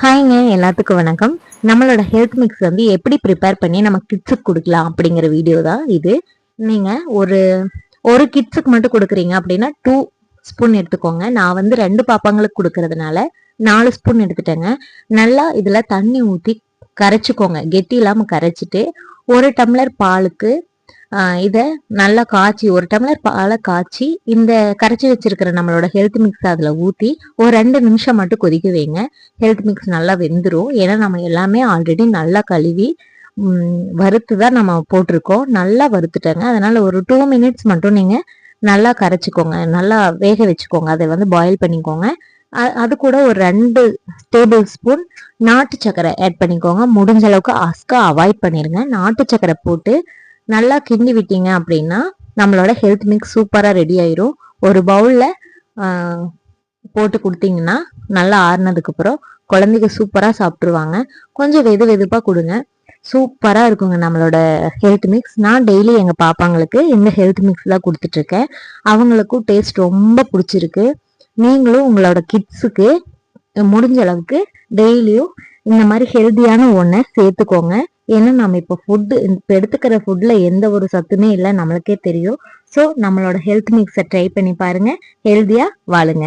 ஹாய்ங்க, எல்லாத்துக்கும் வணக்கம். நம்மளோட ஹெல்த் மிக்ஸ் வந்து எப்படி ப்ரிப்பேர் பண்ணி நம்ம கிட்ஸுக்கு கொடுக்கலாம் அப்படிங்கிற வீடியோ தான் இது. நீங்க ஒரு ஒரு கிட்ஸுக்கு மட்டும் கொடுக்குறீங்க அப்படின்னா 2 ஸ்பூன் எடுத்துக்கோங்க. நான் வந்து 2 பாப்பாங்களுக்கு கொடுக்கறதுனால 4 ஸ்பூன் எடுத்துட்டேங்க. நல்லா இதுல தண்ணி ஊற்றி கரைச்சிக்கோங்க. கெட்டி இல்லாம கரைச்சிட்டு 1 டம்ளர் பாலுக்கு இதை நல்லா காய்ச்சி 1 டம்ளர் பாலை காய்ச்சி இந்த கரைச்சி வச்சிருக்கிற நம்மளோட ஹெல்த் மிக்ஸ் அதில் ஊற்றி ஒரு 2 நிமிஷம் மட்டும் கொதிக்க வைங்க. ஹெல்த் மிக்ஸ் நல்லா வெந்துடும். ஏன்னா நம்ம எல்லாமே ஆல்ரெடி நல்லா கழுவி வறுத்து தான் நம்ம போட்டிருக்கோம். நல்லா வறுத்துட்டேங்க. அதனால ஒரு 2 மினிட்ஸ் மட்டும் நீங்கள் நல்லா கரைச்சிக்கோங்க, நல்லா வேக வச்சுக்கோங்க. அதை வந்து பாயில் பண்ணிக்கோங்க. அது கூட ஒரு 2 டேபிள் ஸ்பூன் நாட்டு சக்கரை ஆட் பண்ணிக்கோங்க. முடிஞ்ச அளவுக்கு அஸ்கா அவாய்ட் பண்ணிடுங்க. நாட்டு சக்கரை போட்டு நல்லா கிண்டி விட்டீங்க அப்படின்னா நம்மளோட ஹெல்த் மிக்ஸ் சூப்பராக ரெடி ஆயிரும். ஒரு பவுலில் போட்டு கொடுத்தீங்கன்னா நல்லா ஆறுனதுக்கு அப்புறம் குழந்தைங்க சூப்பராக சாப்பிட்ருவாங்க. கொஞ்சம் வெதுப்பாக கொடுங்க, சூப்பராக இருக்குங்க நம்மளோட ஹெல்த் மிக்ஸ். நான் டெய்லி எங்கள் பாப்பாங்களுக்கு இந்த ஹெல்த் மிக்ஸ் தான் கொடுத்துட்ருக்கேன். அவங்களுக்கும் டேஸ்ட் ரொம்ப பிடிச்சிருக்கு. நீங்களும் உங்களோட கிட்ஸுக்கு முடிஞ்ச அளவுக்கு டெய்லியும் இந்த மாதிரி ஹெல்த்தியான ஒன்றை சேர்த்துக்கோங்க. ஏன்னா நம்ம இப்போ எடுத்துக்கிற ஃபுட்ல எந்த ஒரு சத்துமே இல்லை, நம்மளுக்கே தெரியும். ஸோ நம்மளோட ஹெல்த் மிக்ஸை ட்ரை பண்ணி பாருங்க, ஹெல்த்தியா வாழுங்க.